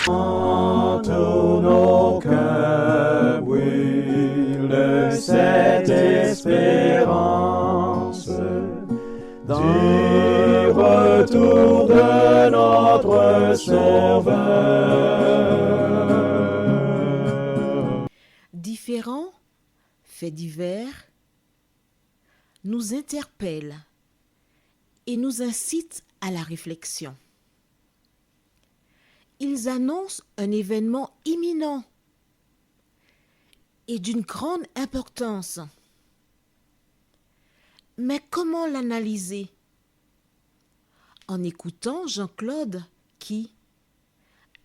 Tous nos cœurs brûlent cette espérance du retour de notre Sauveur. Différents faits divers nous interpellent et nous incitent à la réflexion. Ils annoncent un événement imminent et d'une grande importance. Mais comment l'analyser? En écoutant Jean-Claude qui,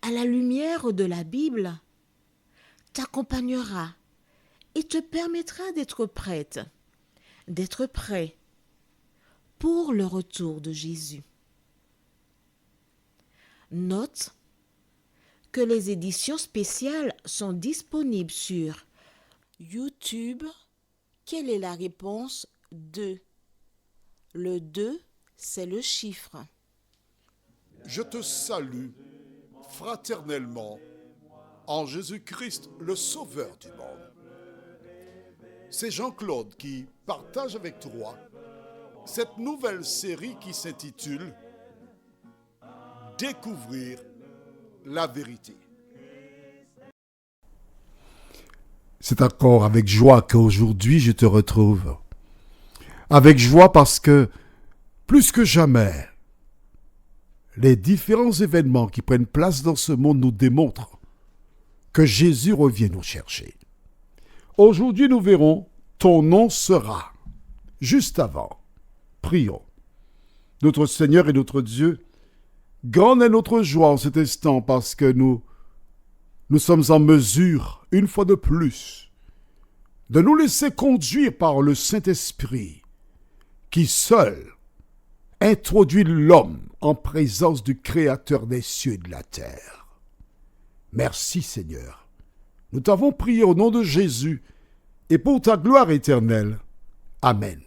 à la lumière de la Bible, t'accompagnera et te permettra d'être prête, d'être prêt pour le retour de Jésus. Note que les éditions spéciales sont disponibles sur YouTube. Quelle est la réponse 2? Le 2, c'est le chiffre. Je te salue fraternellement en Jésus-Christ, le Sauveur du monde. C'est Jean-Claude qui partage avec toi cette nouvelle série qui s'intitule « Découvrir la vérité ». C'est encore avec joie qu'aujourd'hui je te retrouve. Avec joie parce que, plus que jamais, les différents événements qui prennent place dans ce monde nous démontrent que Jésus revient nous chercher. Aujourd'hui, nous verrons « Ton nom sera ». Juste avant, prions. Notre Seigneur et notre Dieu, grande est notre joie en cet instant parce que nous sommes en mesure, une fois de plus, de nous laisser conduire par le Saint-Esprit qui seul introduit l'homme en présence du Créateur des cieux et de la terre. Merci Seigneur. Nous t'avons prié au nom de Jésus et pour ta gloire éternelle. Amen.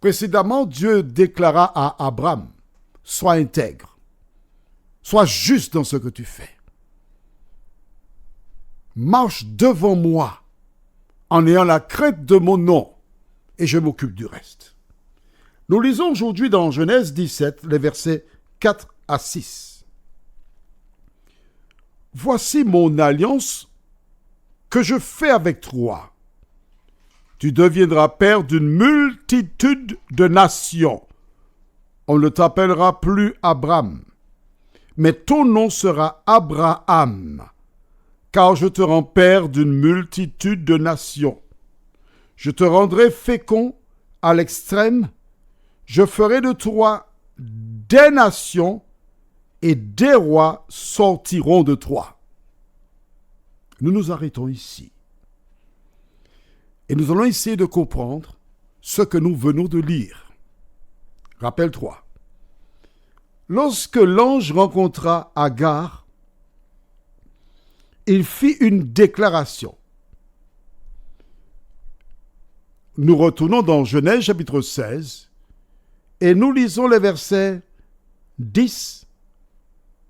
Précédemment, Dieu déclara à Abraham, « Sois intègre, sois juste dans ce que tu fais. Marche devant moi en ayant la crainte de mon nom et je m'occupe du reste. » Nous lisons aujourd'hui dans Genèse 17, les versets 4 à 6. « Voici mon alliance que je fais avec toi. Tu deviendras père d'une multitude de nations. On ne t'appellera plus Abraham, mais ton nom sera Abraham, car je te rends père d'une multitude de nations. Je te rendrai fécond à l'extrême. Je ferai de toi des nations et des rois sortiront de toi. » Nous nous arrêtons ici. Et nous allons essayer de comprendre ce que nous venons de lire. Rappelle-toi, lorsque l'ange rencontra Agar, il fit une déclaration. Nous retournons dans Genèse chapitre 16 et nous lisons les versets 10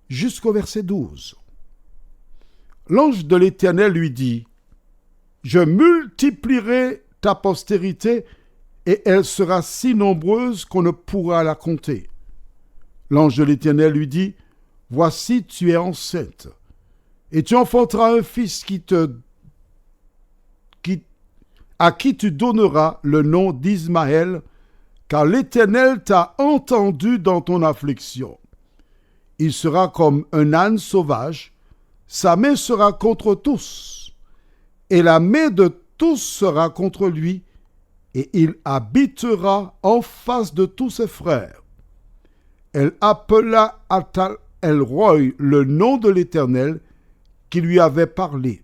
jusqu'au verset 12. L'ange de l'Éternel lui dit, « Je multiplierai ta postérité et elle sera si nombreuse qu'on ne pourra la compter. » L'ange de l'Éternel lui dit, « Voici, tu es enceinte, et tu enfanteras un fils à qui tu donneras le nom d'Ismaël, car l'Éternel t'a entendu dans ton affliction. Il sera comme un âne sauvage, sa main sera contre tous, et la main de tous sera contre lui, et il habitera en face de tous ses frères. » Elle appela Atal El-Roi le nom de l'Éternel qui lui avait parlé,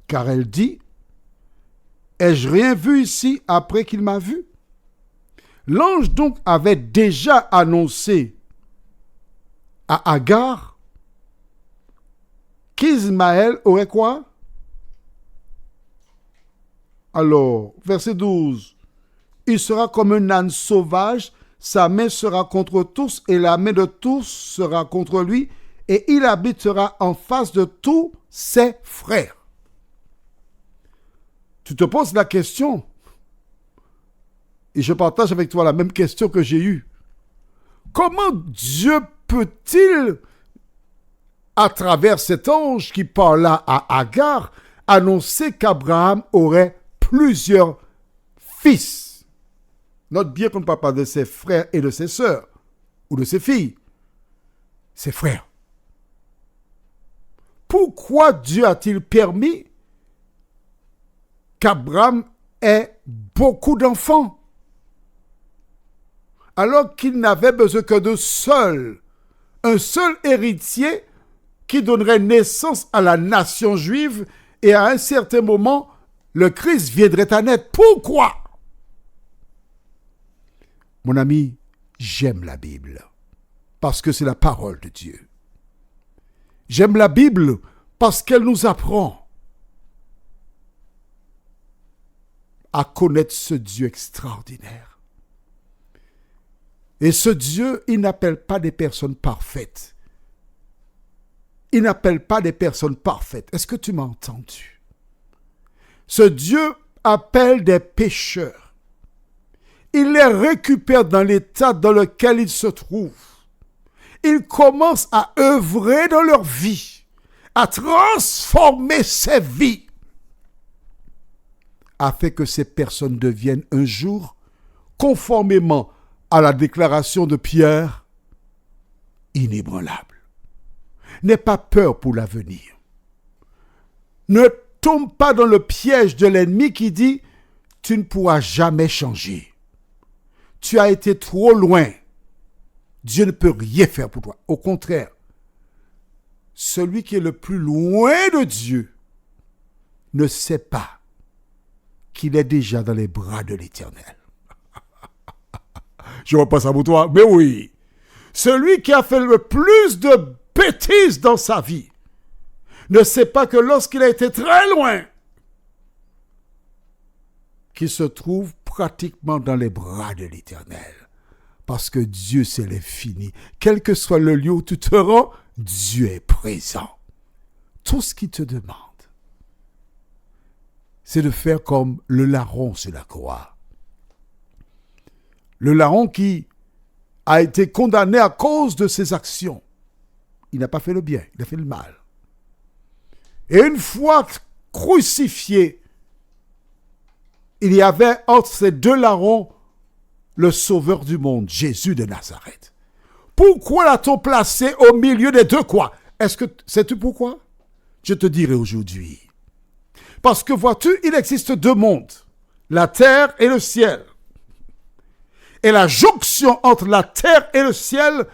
car elle dit, « Ai-je rien vu ici après qu'il m'a vu ?» L'ange donc avait déjà annoncé à Agar qu'Ismaël aurait quoi? Alors, verset 12, « Il sera comme un âne sauvage, sa main sera contre tous, et la main de tous sera contre lui, et il habitera en face de tous ses frères. Tu te poses la question, et je partage avec toi la même question que j'ai eue. Comment Dieu peut-il, à travers cet ange qui parla à Agar, annoncer qu'Abraham aurait plusieurs fils? Note bien qu'on ne parle pas de ses frères et de ses sœurs, ou de ses filles, ses frères. Pourquoi Dieu a-t-il permis qu'Abraham ait beaucoup d'enfants, alors qu'il n'avait besoin que un seul héritier qui donnerait naissance à la nation juive, et à un certain moment, le Christ viendrait à naître. Pourquoi? Mon ami, j'aime la Bible, parce que c'est la parole de Dieu. J'aime la Bible parce qu'elle nous apprend à connaître ce Dieu extraordinaire. Et ce Dieu, il n'appelle pas des personnes parfaites. Il n'appelle pas des personnes parfaites. Est-ce que tu m'as entendu? Ce Dieu appelle des pécheurs. Il les récupère dans l'état dans lequel ils se trouvent. Il commence à œuvrer dans leur vie, à transformer ces vies, afin que ces personnes deviennent un jour, conformément à la déclaration de Pierre, inébranlables. N'aie pas peur pour l'avenir. Ne tombe pas dans le piège de l'ennemi qui dit « Tu ne pourras jamais changer. Tu as été trop loin. Dieu ne peut rien faire pour toi. » Au contraire, celui qui est le plus loin de Dieu ne sait pas qu'il est déjà dans les bras de l'Éternel. Je repasse ça pour toi, mais oui. Celui qui a fait le plus de bêtises dans sa vie ne sait pas que lorsqu'il a été très loin, qu'il se trouve pratiquement dans les bras de l'Éternel. Parce que Dieu, c'est l'infini. Quel que soit le lieu où tu te rends, Dieu est présent. Tout ce qu'il te demande, c'est de faire comme le larron sur la croix. Le larron qui a été condamné à cause de ses actions. Il n'a pas fait le bien, il a fait le mal. Et une fois crucifié, il y avait entre ces deux larrons le sauveur du monde, Jésus de Nazareth. Pourquoi l'a-t-on placé au milieu des deux quoi? Sais-tu pourquoi? Je te dirai aujourd'hui. Parce que vois-tu, il existe deux mondes, la terre et le ciel. Et la jonction entre la terre et le ciel,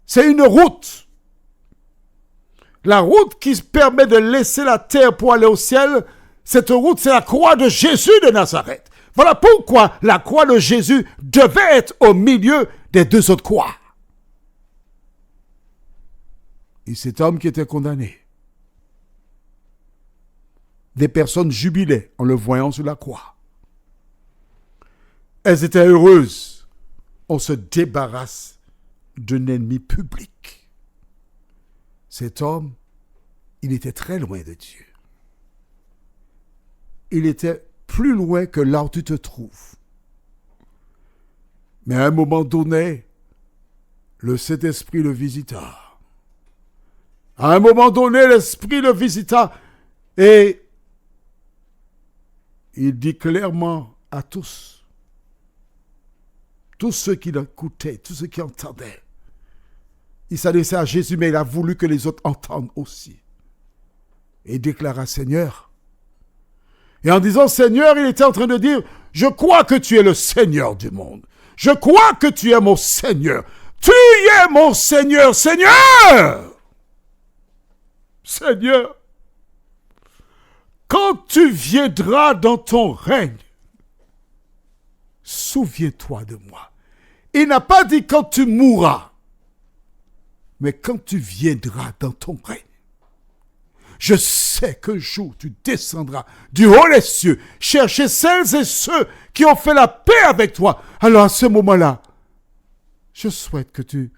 c'est une route. La route qui permet de laisser la terre pour aller au ciel, cette route, c'est la croix de Jésus de Nazareth. Voilà pourquoi la croix de Jésus devait être au milieu des deux autres croix. Et cet homme qui était condamné, des personnes jubilaient en le voyant sur la croix. Elles étaient heureuses. On se débarrasse d'un ennemi public. Cet homme, il était très loin de Dieu. Il était plus loin que là où tu te trouves. Mais à un moment donné, le Saint-Esprit le visita. À un moment donné, l'Esprit le visita et il dit clairement à tous ceux qui l'écoutaient, tous ceux qui entendaient. Il s'adressait à Jésus, mais il a voulu que les autres entendent aussi. Et il déclara, Seigneur. Et en disant Seigneur, il était en train de dire, je crois que tu es le Seigneur du monde. Je crois que tu es mon Seigneur. Tu es mon Seigneur, Seigneur. Seigneur, quand tu viendras dans ton règne, souviens-toi de moi. Il n'a pas dit quand tu mourras, mais quand tu viendras dans ton règne. Je sais qu'un jour tu descendras du haut des cieux, chercher celles et ceux qui ont fait la paix avec toi. Alors à ce moment-là, je souhaite que tu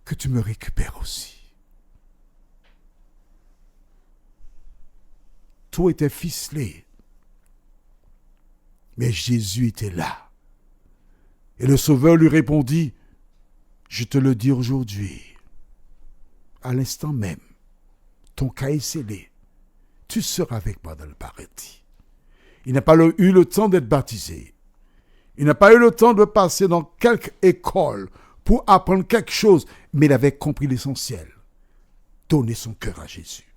que tu me récupères aussi. Tout était ficelé. Mais Jésus était là. Et le Sauveur lui répondit, je te le dis aujourd'hui, à l'instant même, ton cas est scellé. Tu seras avec moi dans le paradis. Il n'a pas eu le temps d'être baptisé. Il n'a pas eu le temps de passer dans quelque école pour apprendre quelque chose, mais il avait compris l'essentiel. Donner son cœur à Jésus.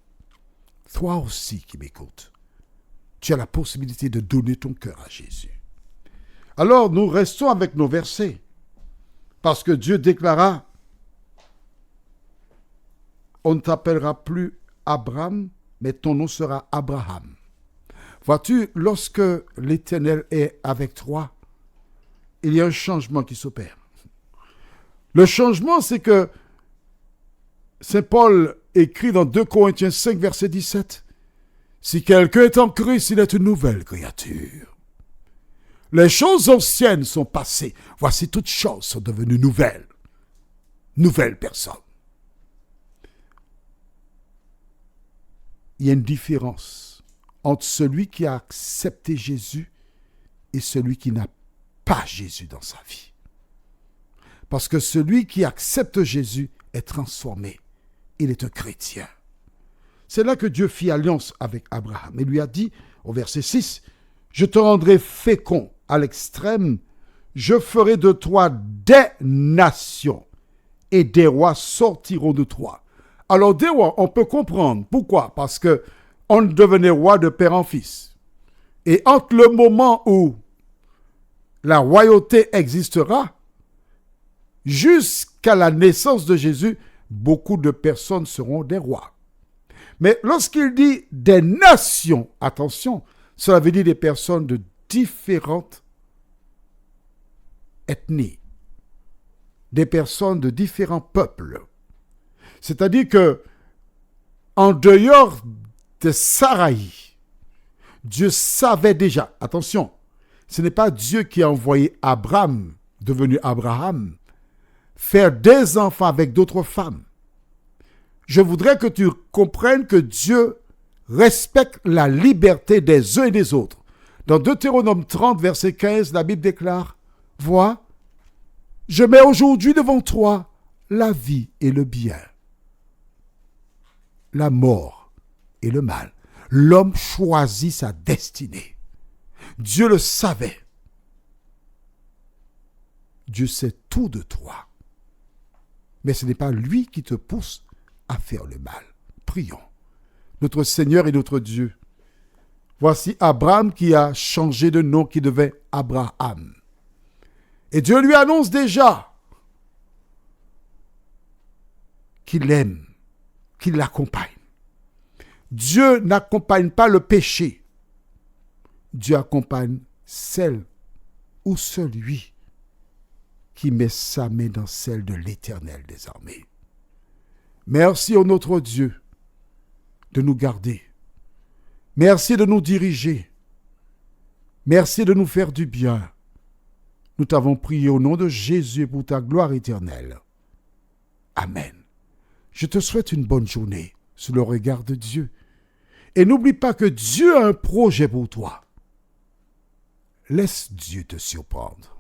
Toi aussi qui m'écoutes, tu as la possibilité de donner ton cœur à Jésus. Alors nous restons avec nos versets, parce que Dieu déclara, on ne t'appellera plus Abraham, mais ton nom sera Abraham. Vois-tu, lorsque l'Éternel est avec toi, il y a un changement qui s'opère. Le changement, c'est que Saint Paul écrit dans 2 Corinthiens 5, verset 17, « Si quelqu'un est en Christ, il est une nouvelle créature. Les choses anciennes sont passées. Voici toutes choses sont devenues nouvelles. Nouvelles personnes. » Il y a une différence entre celui qui a accepté Jésus et celui qui n'a pas Jésus dans sa vie. Parce que celui qui accepte Jésus est transformé. Il est un chrétien. C'est là que Dieu fit alliance avec Abraham et lui a dit, au verset 6, « Je te rendrai fécond à l'extrême, je ferai de toi des nations, et des rois sortiront de toi. » Alors des rois, on peut comprendre. Pourquoi? Parce que on devenait roi de père en fils. Et entre le moment où la royauté existera, jusqu'à la naissance de Jésus, beaucoup de personnes seront des rois. Mais lorsqu'il dit des nations, attention, cela veut dire des personnes de différentes ethnies, des personnes de différents peuples. C'est-à-dire que, en dehors de Saraï, Dieu savait déjà, attention, ce n'est pas Dieu qui a envoyé Abraham, devenu Abraham, faire des enfants avec d'autres femmes. Je voudrais que tu comprennes que Dieu respecte la liberté des uns et des autres. Dans Deutéronome 30, verset 15, la Bible déclare, « Vois, je mets aujourd'hui devant toi la vie et le bien, la mort et le mal. » L'homme choisit sa destinée. Dieu le savait. Dieu sait tout de toi. Mais ce n'est pas lui qui te pousse à faire le mal. Prions. Notre Seigneur et notre Dieu. Voici Abraham qui a changé de nom, qui devait Abraham. Et Dieu lui annonce déjà qu'il aime, qu'il l'accompagne. Dieu n'accompagne pas le péché. Dieu accompagne celle ou celui qui met sa main dans celle de l'Éternel des armées. Merci au notre Dieu de nous garder. Merci de nous diriger. Merci de nous faire du bien. Nous t'avons prié au nom de Jésus pour ta gloire éternelle. Amen. Je te souhaite une bonne journée sous le regard de Dieu. Et n'oublie pas que Dieu a un projet pour toi. Laisse Dieu te surprendre.